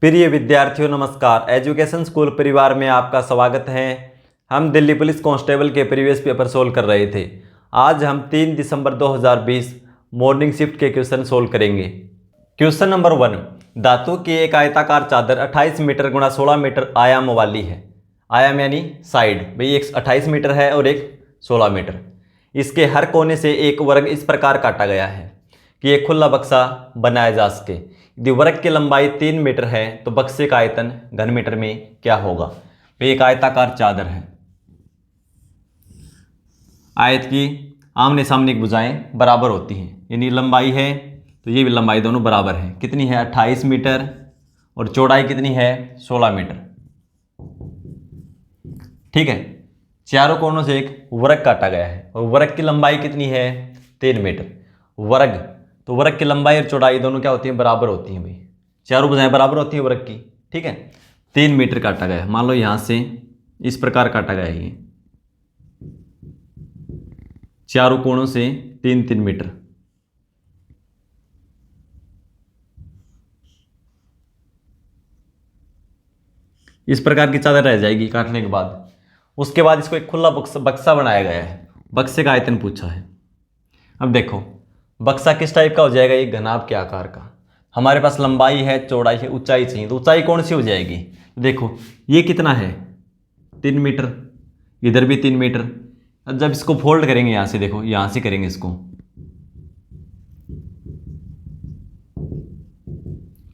प्रिय विद्यार्थियों नमस्कार। एजुकेशन स्कूल परिवार में आपका स्वागत है। हम दिल्ली पुलिस कांस्टेबल के प्रीवियस पेपर सोल्व कर रहे थे। आज हम 3 दिसंबर 2020 मॉर्निंग शिफ्ट के क्वेश्चन सोल्व करेंगे। क्वेश्चन नंबर 1, धातु की एक आयताकार चादर 28 मीटर गुणा 16 मीटर आयाम वाली है। आयाम यानी साइड, भाई एक 28 मीटर है और एक 16 मीटर। इसके हर कोने से एक वर्ग इस प्रकार काटा गया है कि एक खुला बक्सा बनाया जा सके। यदि वर्ग की लंबाई 3 मीटर है तो बक्से का आयतन घन मीटर में क्या होगा। तो एक आयताकार चादर है, आयत की आमने सामने की भुजाएं बराबर होती हैं, यानी लंबाई है तो ये भी लंबाई दोनों बराबर है। कितनी है 28 मीटर और चौड़ाई कितनी है 16 मीटर। ठीक है, चारों कोनों से एक वर्ग काटा गया है और वर्ग की लंबाई कितनी है 3 मीटर। वर्ग तो वर्ग की लंबाई और चौड़ाई दोनों क्या होती हैं बराबर होती हैं भाई, चारों भुजाएं बराबर होती हैं वर्ग की। ठीक है, 3 मीटर काटा गया। मान लो यहां से इस प्रकार काटा गया है, ये चारों कोणों से 3-3 मीटर। इस प्रकार की चादर रह जाएगी काटने के बाद। उसके बाद इसको एक खुला बक्सा बनाया गया है, बक्से का आयतन पूछा है। अब देखो बक्सा किस टाइप का हो जाएगा, ये घनाभ के आकार का। हमारे पास लंबाई है, चौड़ाई है, ऊंचाई चाहिए, तो ऊंचाई कौन सी हो जाएगी। देखो ये कितना है 3 मीटर, इधर भी 3 मीटर। अब जब इसको फोल्ड करेंगे यहां से, देखो यहां से करेंगे इसको,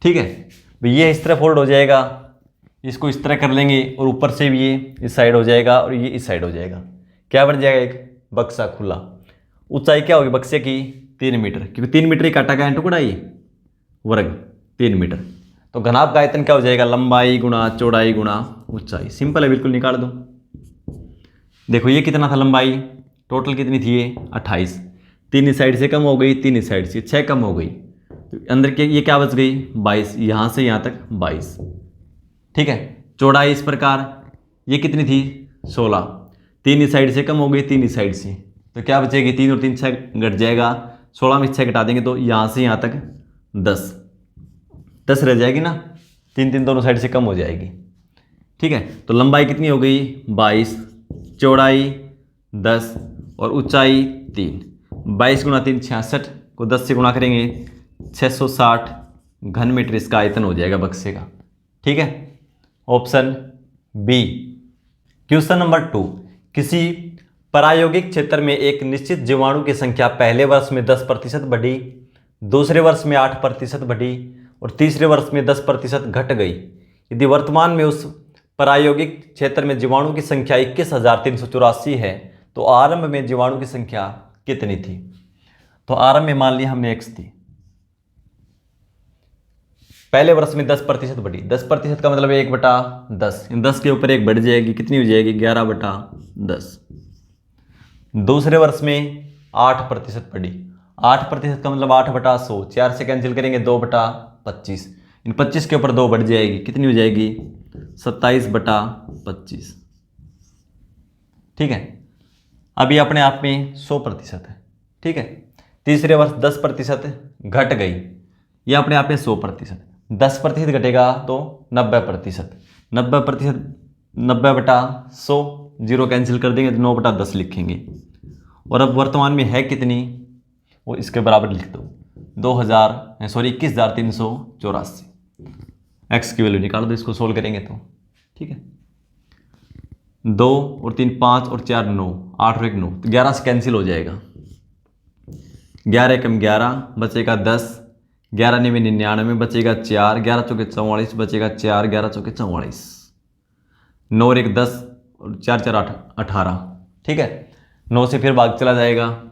ठीक है, ये इस तरह फोल्ड हो जाएगा। इसको इस तरह कर लेंगे और ऊपर से भी ये इस साइड हो जाएगा और ये इस साइड हो जाएगा। क्या बन जाएगा, एक बक्सा खुला। ऊंचाई क्या होगी बक्से की 3 मीटर, क्योंकि 3 मीटर ही काटा गया है टुकड़ा, ये वर्ग 3 मीटर। तो घनाभ का आयतन क्या हो जाएगा, लंबाई गुणा चौड़ाई गुणा ऊंचाई। सिंपल है, बिल्कुल निकाल दो। देखो ये कितना था लंबाई, टोटल कितनी थी ये 28। 3 इस साइड से कम हो गई, 3 इस साइड से 6 कम हो गई, तो अंदर के ये क्या बच गई 22। यहाँ से यहाँ तक 22। ठीक है, चौड़ाई इस प्रकार, ये कितनी थी 16। 3 इस साइड से कम हो गई, 3 इस साइड से, तो क्या बचेगी 3 और 3 6 घट जाएगा। 16 में 6 घटा देंगे तो यहाँ से यहाँ तक 10 रह जाएगी ना, 3 दोनों साइड से कम हो जाएगी। ठीक है, तो लंबाई कितनी हो गई 22, चौड़ाई 10 और ऊंचाई 3। 22 गुणा 3 66 को 10 से गुणा करेंगे 660 घन मीटर इसका आयतन हो जाएगा बक्से का। ठीक है, ऑप्शन बी। क्वेश्चन नंबर 2, किसी प्रायोगिक क्षेत्र में एक निश्चित जीवाणु की संख्या पहले वर्ष में 10% बढ़ी, दूसरे वर्ष में 8% बढ़ी और तीसरे वर्ष में 10% घट गई। यदि वर्तमान में उस प्रायोगिक क्षेत्र में जीवाणु की संख्या 21,384 है तो आरंभ में जीवाणु की संख्या कितनी थी। तो आरंभ में मान लिया हमने x थी, पहले वर्ष में 10% बढ़ी। 10% का मतलब 1/10, 10 के ऊपर 1 बढ़ जाएगी, कितनी हो जाएगी 11/10। दूसरे वर्ष में 8% बढ़ी, 8% का मतलब 8/100, 4 से कैंसिल करेंगे 2/25। इन 25 के ऊपर 2 बढ़ जाएगी, कितनी हो जाएगी 27/25। ठीक है, अभी अपने आप में 100% है। ठीक है, तीसरे वर्ष 10% घट गई, यह अपने आप में 100%। 10% घटेगा तो 90%, 90%, 90/100, 0 कैंसिल कर देंगे तो 9/10 लिखेंगे। और अब वर्तमान में है कितनी, वो इसके बराबर लिख दो 21,384। एक्स की वैल्यू निकाल दो, इसको सोल्व करेंगे तो। ठीक है, 2 और 3 5 और 4 9, 8 और 1 9, तो 11 से कैंसिल हो जाएगा। 11 कम 11 बचेगा 10, 11 9 99 बचेगा 4, 11 चौके 44 बचेगा 4, 11 चौके 44, 9 और 1 10 और 4 4 8 18। ठीक है, 9 से फिर भाग चला जाएगा,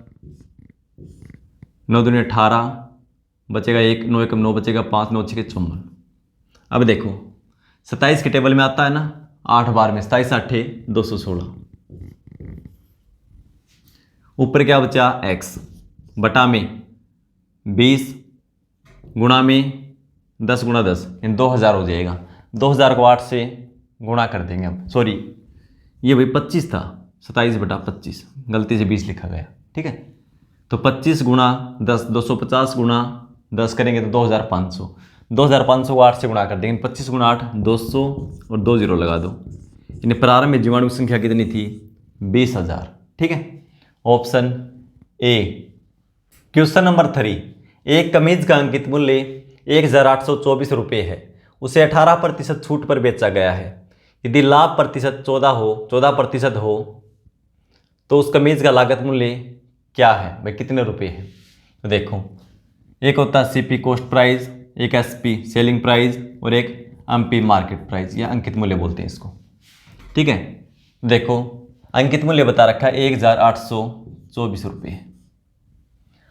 9 दूनी 18 बचेगा 1, 9 1 9 बचेगा 5, 9 6 54। अब देखो 27 के टेबल में आता है ना 8 बार में, 27 8 216। ऊपर क्या बचा x, बटा में 20 गुणा में 10 गुणा 10 इन 2000 हो जाएगा। 2000 को 8 से गुणा कर देंगे अब, सॉरी ये भाई 25 था, 27/25, गलती से 20 लिखा गया। ठीक है, तो 25 गुणा 10 250 गुणा 10 करेंगे तो 2500। 2500 को 8 से गुणा कर देंगे, 25 गुणा 8 200 और 2 जीरो लगा दो। यानी प्रारंभ में जीवाणु की संख्या कितनी थी? 20,000। ठीक है, ऑप्शन ए। क्वेश्चन नंबर 3, एक कमीज का अंकित मूल्य 1,824 रुपये है, उसे 18% छूट पर बेचा गया है। यदि लाभ प्रतिशत 14% हो तो उस कमीज का लागत मूल्य क्या है भाई, कितने रुपए है? तो देखो, एक होता है सीपी कॉस्ट प्राइस, एक एसपी सेलिंग प्राइस और एक एमपी मार्केट प्राइस या अंकित मूल्य बोलते हैं इसको। ठीक है, देखो अंकित मूल्य बता रखा है 1,824 रुपये,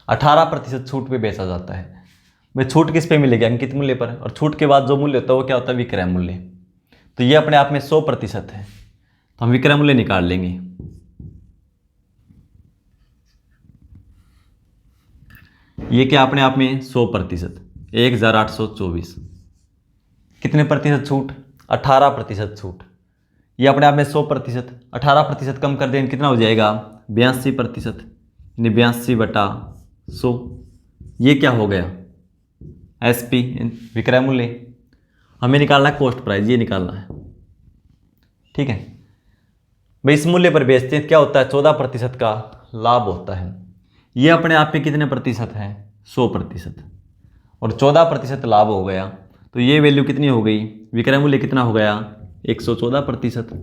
18% छूट पे बेचा जाता है। भाई छूट किस पे मिलेगी? अंकित मूल्य पर। और छूट के बाद जो मूल्य होता है वो क्या होता है? विक्रय मूल्य। तो ये अपने आप में 100% है, तो हम विक्रय मूल्य निकाल लेंगे। ये क्या अपने आप में 100%, 1,824 कितने प्रतिशत छूट? 18% छूट। ये अपने आप में 100%, 18% कम कर दें कितना हो जाएगा? 82%, यानी 82/100। ये क्या हो गया? एसपी विक्रय मूल्य। हमें निकालना है कॉस्ट प्राइस, ये निकालना है। ठीक है भाई, इस मूल्य पर बेचते हैं, क्या होता है? 14% का लाभ होता है। ये अपने आप में कितने प्रतिशत है? 100%। और 14% लाभ हो गया, तो ये वैल्यू कितनी हो गई? विक्रय मूल्य कितना हो गया? 114%।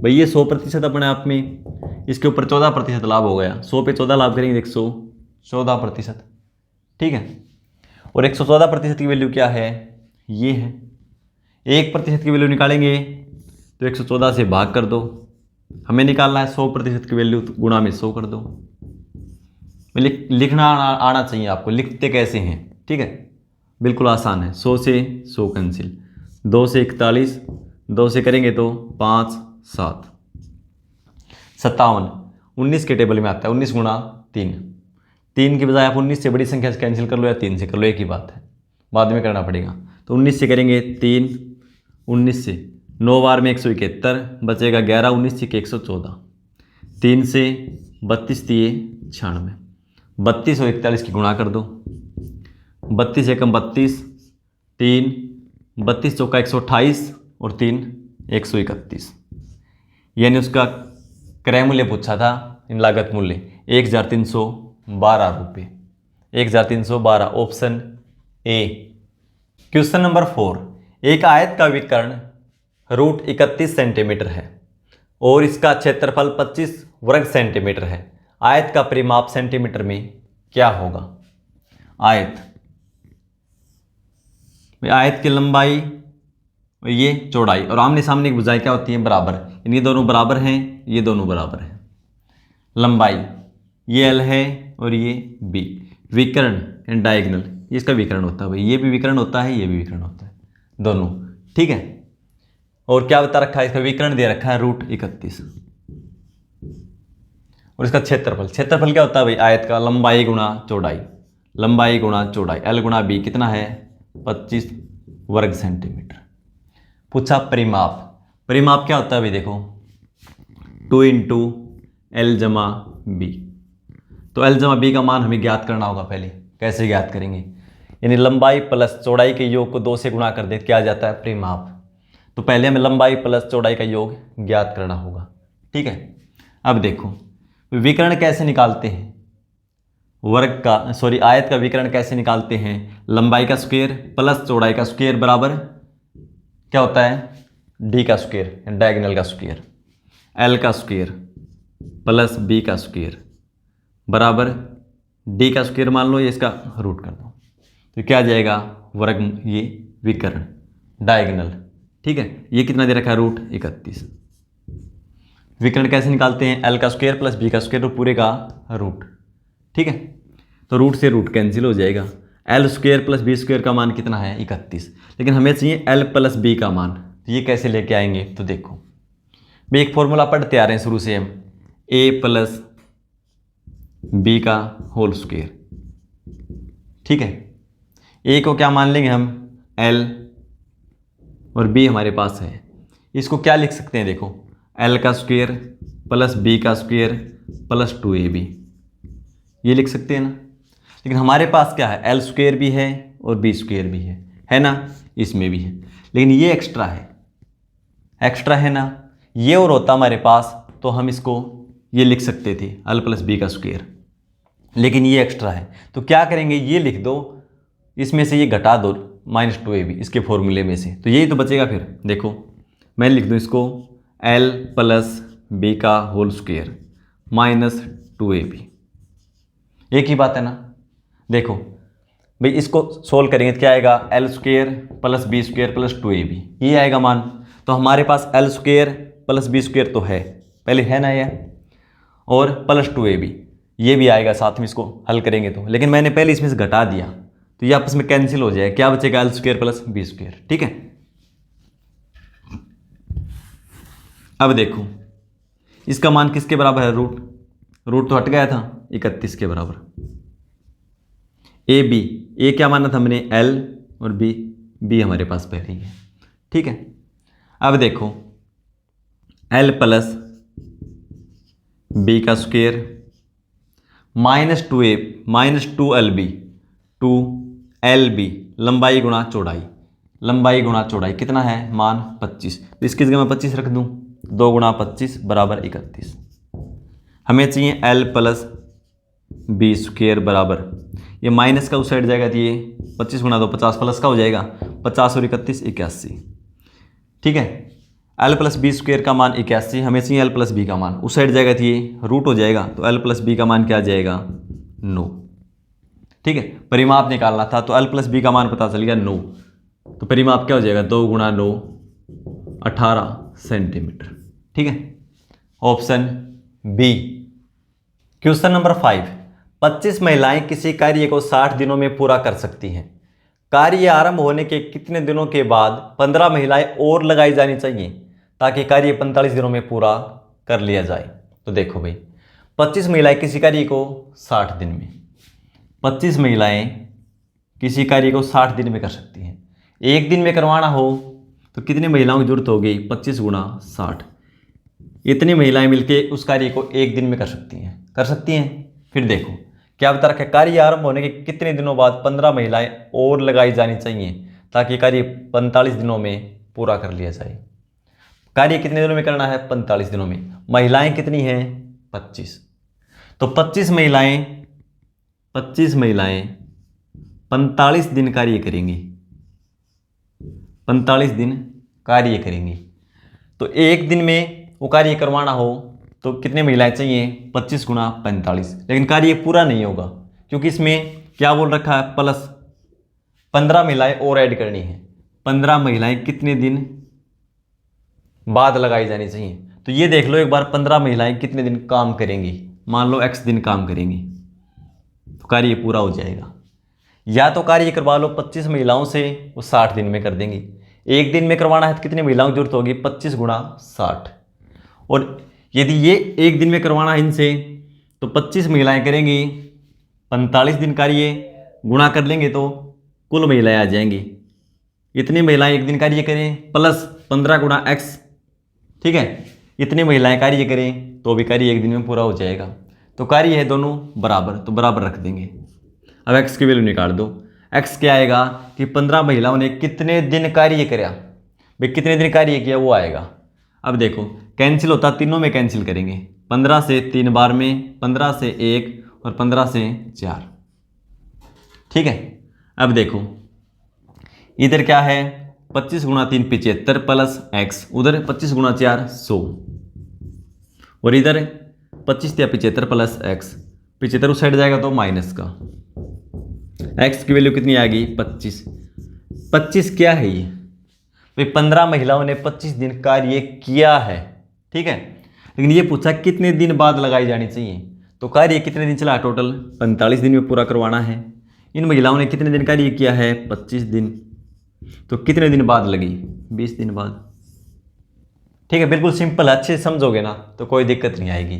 भाई ये 100% अपने आप में, इसके ऊपर 14% लाभ हो गया। 100 पे 14 लाभ करेंगे 114%। ठीक है, और 114% की वैल्यू क्या है? ये है। 1% की वैल्यू निकालेंगे तो 114 से भाग कर दो। हमें निकालना है 100% की वैल्यू, तो गुणा में 100 कर दो। लिखना आना चाहिए आपको। लिखते कैसे हैं? ठीक है, बिल्कुल आसान है। 100 से 100 कैंसिल, 2 से 41, 2 से करेंगे तो 5 7 57, 19 के टेबल में आता है। 19 गुणा 3, 3 की बजाय आप 19 से बड़ी संख्या से कैंसिल कर लो या 3 से कर लो, एक ही बात है, बाद में करना पड़ेगा। तो 19 से करेंगे 3, 19 से 9 बार में 171 बचेगा 11, 19 से 114, 3 से 32 दिए 96, 32 और 41 की गुणा कर दो। 32 एकम 32, 3 32 चौका 128 और 3 131। यानी उसका क्रय मूल्य पूछा था, इन लागत मूल्य 1,312 रुपये, 1,312, ऑप्शन ए। क्वेश्चन नंबर 4, एक आयत का विकर्ण √31 सेंटीमीटर है और इसका क्षेत्रफल 25 वर्ग सेंटीमीटर है। आयत का परिमाप सेंटीमीटर में क्या होगा? आयत की लंबाई और ये चौड़ाई और आमने सामने की भुजाएं क्या होती हैं? बराबर। ये दोनों बराबर हैं, ये दोनों बराबर हैं। लंबाई ये L है और ये B। विकर्ण एंड डायगोनल, इसका विकर्ण होता है भाई, ये भी विकर्ण होता है, ये भी विकर्ण होता है, दोनों। ठीक है, और क्या बता रखा है? इसका विकर्ण दे रखा है √31 और इसका क्षेत्रफल क्या होता है भाई? आयत का लंबाई गुणा चौड़ाई, लंबाई गुणा चौड़ाई, L गुणा B कितना है? 25 वर्ग सेंटीमीटर। पूछा परिमाप क्या होता है भाई? देखो 2 × L जमा B। तो L जमा B का मान हमें ज्ञात करना होगा। पहले कैसे ज्ञात करेंगे? यानी लंबाई प्लस चौड़ाई के योग को 2 से गुणा कर दे, क्या आ जाता है? परिमाप। तो पहले हमें लंबाई प्लस चौड़ाई का योग ज्ञात करना होगा। ठीक है, अब देखो विकर्ण कैसे निकालते हैं? आयत का विकर्ण कैसे निकालते हैं? लंबाई का स्क्वायर प्लस चौड़ाई का स्क्वायर बराबर क्या होता है? D का स्क्वायर, डायगोनल का स्क्वायर। L का स्क्वायर प्लस B का स्क्वायर बराबर D का स्क्वायर मान लो, ये इसका रूट कर दो, तो क्या आ जाएगा? वर्ग, ये विकर्ण डायगोनल। ठीक है, ये कितना दे रखा है? √31। विकर्ण कैसे निकालते हैं? L का स्क्वायर प्लस B का स्क्वायर और पूरे का रूट। ठीक है, तो रूट से रूट कैंसिल हो जाएगा। L square plus B square का मान कितना है? 31। लेकिन हमें चाहिए L प्लस B का मान, तो ये कैसे लेके आएंगे? तो देखो भाई, एक फॉर्मूला पढ़ते आ रहे हैं शुरू से हम, A प्लस B का होल स्क्वायर। ठीक है, A को क्या मान लेंगे हम? L और B हमारे पास है, इसको क्या लिख सकते हैं? देखो L का स्क्वायर प्लस B का स्क्वायर प्लस 2AB, ये लिख सकते हैं ना। लेकिन हमारे पास क्या है? L स्क्वायर भी है और B स्क्वायर भी है, है ना, इसमें भी है, लेकिन ये एक्स्ट्रा है ना, ये और होता हमारे पास तो हम इसको ये लिख सकते थे अल प्लस बी का स्क्वायर, लेकिन ये एक्स्ट्रा है तो क्या करेंगे, ये लिख दो, इसमें से ये घटा दो -2ab इसके फॉर्मूले में से, तो यही तो बचेगा। फिर देखो मैं लिख दूँ इसको l प्लस बी का होल स्क्वायर -2ab, एक ही बात है ना। देखो भाई इसको सोल्व करेंगे तो क्या आएगा, l square plus B square plus 2ab, ये आएगा मान। तो हमारे पास l square plus B square तो है, पहले है ना ये, और प्लस 2ab ये भी आएगा साथ में, इसको हल करेंगे तो, लेकिन मैंने पहले इसमें से घटा दिया तो ये आपस में कैंसिल हो जाएगा, क्या बचेगा, L square plus B square. ठीक है, अब देखो इसका मान किसके बराबर है, रूट तो हट गया था 31 के बराबर। ए बी, ए क्या माना था हमने, एल, और बी हमारे पास पहले ही है। ठीक है, अब देखो एल प्लस बी का स्क्वायर -2a -2lb 2lb, लंबाई गुणा चौड़ाई कितना है, मान 25, तो इसकी जगह मैं 25 रख दूं, 2 गुणा 25 बराबर 31। हमें चाहिए एल प्लस बी स्क्वायर बराबर, ये माइनस का उस साइड जाएगा तो ये 25 गुणा 2 50 प्लस का हो जाएगा, 50 और 31 81। ठीक है, एल प्लस बी स्क्वायर का मान 81, हमें चाहिए एल प्लस बी का मान, उस साइड जाएगा तो ये रूट हो जाएगा, तो एल प्लस बी का मान क्या आ जाएगा, 9। ठीक है, परिमाप निकालना था तो एल प्लस बी का मान पता चल गया 9, तो परिमाप क्या हो जाएगा, 2 गुणा 9 18 सेंटीमीटर। ठीक है, ऑप्शन बी। क्वेश्चन नंबर 5, 25 महिलाएं किसी कार्य को 60 दिनों में पूरा कर सकती हैं। कार्य आरंभ होने के कितने दिनों के बाद 15 महिलाएं और लगाई जानी चाहिए ताकि कार्य 45 दिनों में पूरा कर लिया जाए। तो देखो भाई 25 महिलाएं किसी कार्य को 60 दिन में, 25 महिलाएं किसी कार्य को 60 दिन में कर सकती हैं। एक दिन में करवाना हो तो कितनी महिलाओं की जरूरत होगी, 25 गुणा 60, इतनी महिलाएं मिलकर उस कार्य को एक दिन में कर सकती हैं। फिर देखो क्या बता रखा है, कार्य आरंभ होने के कितने दिनों बाद 15 महिलाएं और लगाई जानी चाहिए ताकि कार्य 45 दिनों में पूरा कर लिया जाए। कार्य कितने दिनों में करना है, 45 दिनों में। महिलाएं कितनी हैं, 25, तो 25 महिलाएं 45 दिन कार्य करेंगी, 45 दिन कार्य करेंगी। तो एक दिन में वो कार्य करवाना हो तो कितने महिलाएं चाहिए, 25 गुणा 45, लेकिन कार्य पूरा नहीं होगा क्योंकि इसमें क्या बोल रखा है, प्लस 15 महिलाएं और ऐड करनी है। 15 महिलाएं कितने दिन बाद लगाई जानी चाहिए, तो ये देख लो एक बार, 15 महिलाएं कितने दिन काम करेंगी, मान लो x दिन काम करेंगी तो कार्य पूरा हो जाएगा। या तो कार्य करवा लो 25 महिलाओं से, वो 60 दिन में कर देंगी। एक दिन में करवाना है तो कितनी महिलाओं की जरूरत होगी, 25 गुणा 60, और यदि ये एक दिन में करवाना है इनसे तो 25 महिलाएं करेंगी 45 दिन कार्य, गुणा कर लेंगे तो कुल महिलाएं आ जाएंगी। इतनी महिलाएं एक दिन कार्य करें प्लस 15 गुणा x, ठीक है, इतनी महिलाएं कार्य करें तो भी कार्य एक दिन में पूरा हो जाएगा। तो कार्य है दोनों बराबर, तो बराबर रख देंगे। अब x की वैल्यू निकाल दो, x क्या आएगा कि 15 महिलाओं ने कितने दिन कार्य किया, भाई कितने दिन कार्य किया वो आएगा। अब देखो कैंसिल होता, तीनों में कैंसिल करेंगे, 15 से 3 बार में, 15 से 1 और 15 से 4। ठीक है, अब देखो इधर क्या है, 25 गुणा 3 75 प्लस x, उधर 25 गुणा 4 100, और इधर 25 या 75 प्लस x, 75 उस साइड जाएगा तो माइनस का, x की वैल्यू कितनी आ गई, 25। 25 क्या है ये, भाई 15 महिलाओं ने 25 दिन कार्य किया है। ठीक है, लेकिन ये पूछा कितने दिन बाद लगाई जानी चाहिए, तो कार्य कितने दिन चला, टोटल 45 दिन में पूरा करवाना है। इन महिलाओं ने कितने दिन कार्य किया है, 25 दिन, तो कितने दिन बाद लगी, 20 दिन बाद। ठीक है, बिल्कुल सिंपल है, अच्छे से समझोगे ना तो कोई दिक्कत नहीं आएगी।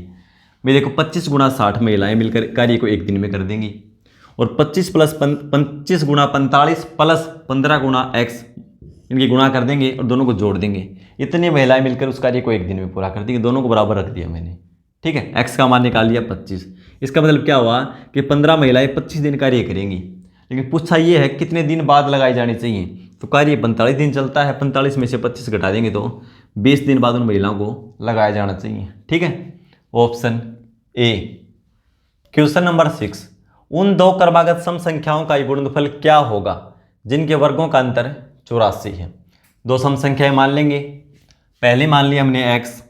मैं देखो 25 गुणा 60 महिलाएं मिलकर कार्य को एक दिन में कर देंगी, और 25 गुणा 45 प्लस 15 गुणा x, इनकी गुणा कर देंगे और दोनों को जोड़ देंगे। इतनी महिलाएं मिलकर उस कार्य को एक दिन में पूरा कर देंगे, दोनों को बराबर रख दिया मैंने। ठीक है, x का मान निकाल लिया 25। इसका मतलब क्या हुआ कि 15 महिलाएं 25 दिन कार्य करेंगी, लेकिन पूछा ये है कितने दिन बाद लगाई जानी चाहिए। तो कार्य 45 दिन चलता है, 45 में से 25 घटा देंगे तो 20 दिन बाद उन महिलाओं को लगाया जाना चाहिए। ठीक है, ऑप्शन ए। क्वेश्चन नंबर 6, उन दो क्रमागत सम संख्याओं का गुणनफल क्या होगा जिनके वर्गों का अंतर 84 है। दो सम संख्याएं मान लेंगे, पहले मान लिया हमने x,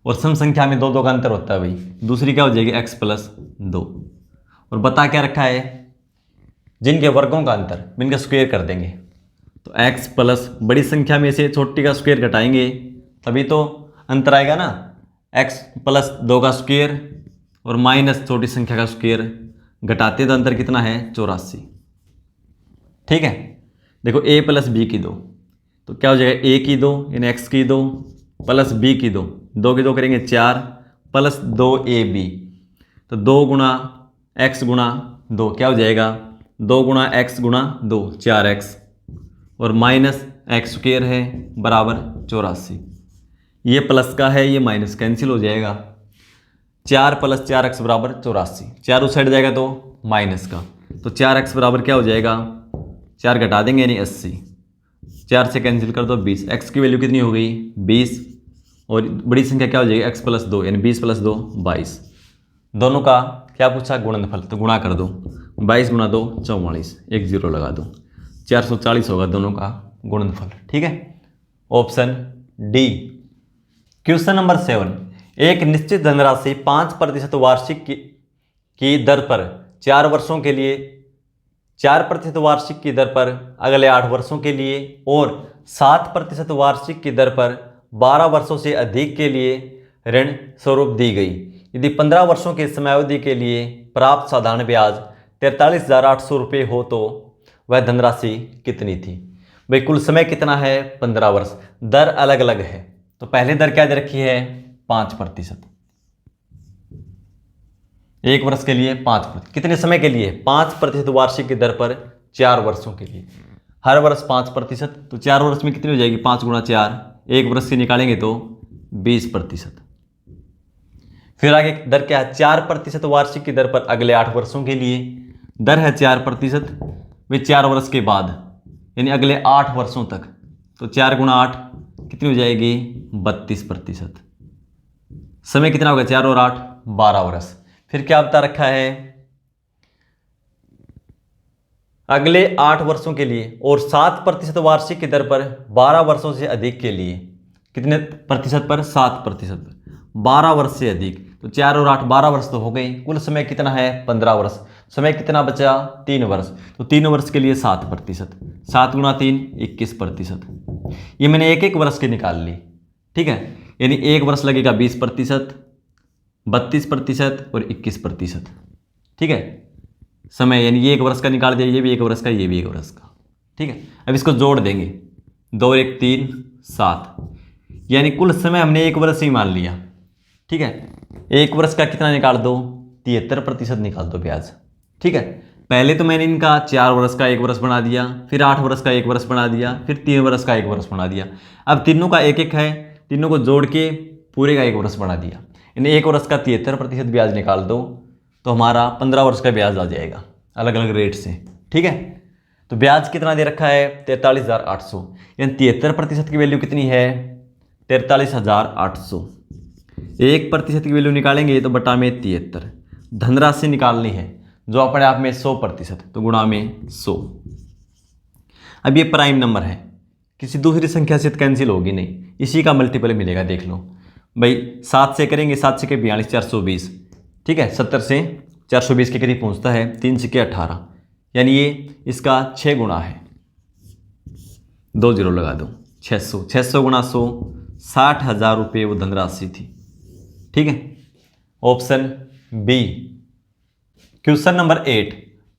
और सम संख्या में दो दो का अंतर होता है भाई, दूसरी क्या हो जाएगी x प्लस 2, और बता क्या रखा है जिनके वर्गों का अंतर, इनका स्क्वायर कर देंगे। तो x प्लस बड़ी संख्या में से छोटी का स्क्वायर घटाएंगे तभी तो अंतर आएगा ना, x प्लस 2 का स्क्वायर और माइनस छोटी संख्या का स्क्वायर घटाते तो अंतर कितना है 84। ठीक है, देखो a प्लस बी की 2, तो क्या हो जाएगा a की 2 यानी x की 2 प्लस b की 2, 2 की 2 करेंगे 4 प्लस 2ab, तो 2 गुणा x गुणा 2 क्या हो जाएगा 2 गुणा x गुणा 2 4x, और माइनस एक्स स्क्वायर है बराबर 84। ये प्लस का है, ये माइनस कैंसिल हो जाएगा, 4 प्लस 4x बराबर 84, 4 उस साइड जाएगा तो माइनस का, तो 4x बराबर क्या हो जाएगा 4 घटा देंगे यानी 80, 4 से कैंसिल कर दो 20, x की वैल्यू कितनी हो गई 20, और बड़ी संख्या क्या हो जाएगी x प्लस 2 यानी 20 प्लस 2 22। दोनों का क्या पूछा गुणनफल, तो गुणा कर दो, 22 गुणा 2 44, एक जीरो लगा दो, 440 होगा दोनों का गुणनफल। ठीक है, ऑप्शन डी। क्वेश्चन नंबर 7, एक निश्चित धनराशि 5% वार्षिक की दर पर 4 वर्षों के लिए, 4% वार्षिक की दर पर अगले 8 वर्षों के लिए और 7% वार्षिक की दर पर 12 वर्षों से अधिक के लिए ऋण स्वरूप दी गई। यदि 15 वर्षों की समयावधि के लिए प्राप्त साधारण ब्याज 43,800 रुपये हो तो वह धनराशि कितनी थी। भाई कुल समय कितना है 15 वर्ष, दर अलग अलग है, तो पहले दर क्या दे रखी है 5%, एक वर्ष के लिए 5%, कितने समय के लिए 5% वार्षिक की दर पर 4 वर्षों के लिए, हर वर्ष 5%, तो 4 वर्ष में कितनी हो जाएगी 5 गुणा 4, एक वर्ष से निकालेंगे तो 20%। फिर आगे दर क्या है 4% वार्षिक की दर पर अगले 8 वर्षों के लिए, दर है 4%, वे 4 वर्ष के बाद यानी अगले 8 वर्षों तक, तो 4 गुणा 8 कितनी हो जाएगी 32%। समय कितना होगा 4 और 8 12 वर्ष। फिर क्या बता रखा है अगले 8 वर्षों के लिए और 7% वार्षिक की दर पर 12 वर्षों से अधिक के लिए, कितने प्रतिशत पर 7%, 12 वर्ष से अधिक, तो 4 और 8 12 वर्ष तो हो गई, कुल समय कितना है 15 वर्ष, समय कितना बचा 3 वर्ष, तो 3 वर्ष के लिए 7%, 7 गुणा 3 21%। ये मैंने एक एक वर्ष के निकाल ली। ठीक है, यानी एक वर्ष लगेगा 20%, 32% और 21%। ठीक है, समय यानी ये एक वर्ष का निकाल दिया, ये भी एक वर्ष का, ये भी एक वर्ष का। ठीक है, अब इसको जोड़ देंगे 2 और 1 3 7, यानी कुल समय हमने एक वर्ष ही मान लिया। ठीक है, एक वर्ष का कितना निकाल दो 73% निकाल दो ब्याज। ठीक है, पहले तो मैंने इनका 4 वर्ष का एक वर्ष बना दिया, फिर 8 वर्ष का एक वर्ष बना दिया, फिर 3 वर्ष का एक वर्ष बना दिया। अब तीनों का एक एक है, तीनों को जोड़ के पूरे का एक वर्ष बना दिया, यानी एक वर्ष का 73% ब्याज निकाल दो तो हमारा 15 वर्ष का ब्याज आ जाएगा अलग अलग रेट से। ठीक है, तो ब्याज कितना दे रखा है 43,800, यानी 73% की वैल्यू कितनी है 43,800। 1% की वैल्यू निकालेंगे तो बटा में 73, धनराशि निकालनी है जो अपने आप में 100%, तो गुणा में 100। अब ये प्राइम नंबर है, किसी दूसरी संख्या से कैंसिल होगी नहीं, इसी का मल्टीपल मिलेगा। देख लो भाई 7 से करेंगे, 7 से 42 420। ठीक है, 70 से 420 के करीब पहुंचता है, 3 से 18, यानी ये इसका 6 गुणा है, 2 जीरो लगा दो 600, 600 गुणा 100 60,000 रुपये वो धनराशि थी। ठीक है, option B. Question number 8,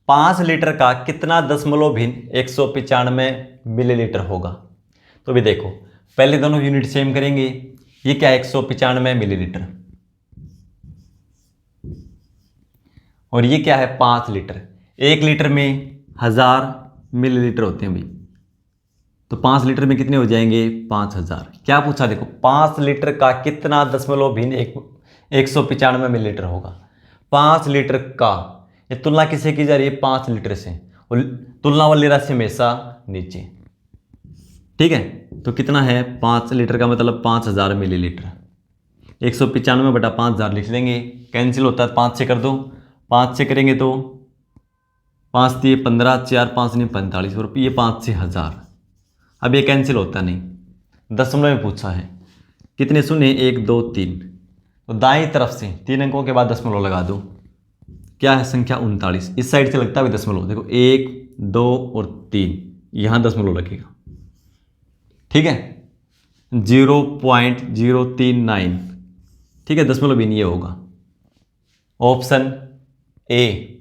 5 litre का कितना दशमलव भिन्न 195 मिलीलीटर होगा। तो भी देखो पहले दोनों यूनिट सेम करेंगे, ये क्या है 195 मिलीलीटर, और ये क्या है 5 लीटर। 1 लीटर में 1000 मिलीलीटर होते हैं भाई, तो 5 लीटर में कितने हो जाएंगे 5000। क्या पूछा देखो 5 लीटर का कितना दशमलव भिन्न 195 मिलीलीटर होगा। 5 लीटर का ये तुलना किससे की जा रही है? 5 लीटर से, और तुलना वाली राशि हमेशा नीचे। ठीक है, तो कितना है? 5 लीटर का मतलब 5000 मिलीलीटर। 195 बटा 5000 लिख लेंगे, कैंसिल होता है 5 से कर दो, 5 से करेंगे तो 5 दिए 15, 4 5 नहीं 45, और ये 5 से 1000। अब ये कैंसिल होता नहीं, दशमलव में पूछा है। कितने शून्य? 1 2 3, तो दाईं तरफ से 3 अंकों के बाद दशमलव लगा दो। क्या है? संख्या 39। इस साइड से लगता है दशमलव, देखो 1 2 और 3, यहाँ दशमलव लगेगा। ठीक है, 0.039। ठीक है, दशमलव भी नहीं होगा। Option A.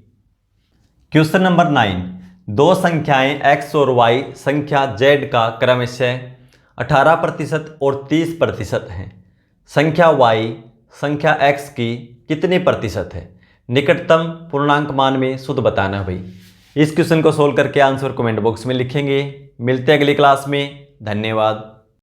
क्वेश्चन नंबर 9, दो संख्याएं x और y संख्या z का क्रमशः 18% और 30% है। संख्या y संख्या x की कितने प्रतिशत है? निकटतम पूर्णांक मान में शुद्ध बताना भाई। इस क्वेश्चन को सोल्व करके आंसर कमेंट बॉक्स में लिखेंगे। मिलते हैं अगली क्लास में। धन्यवाद।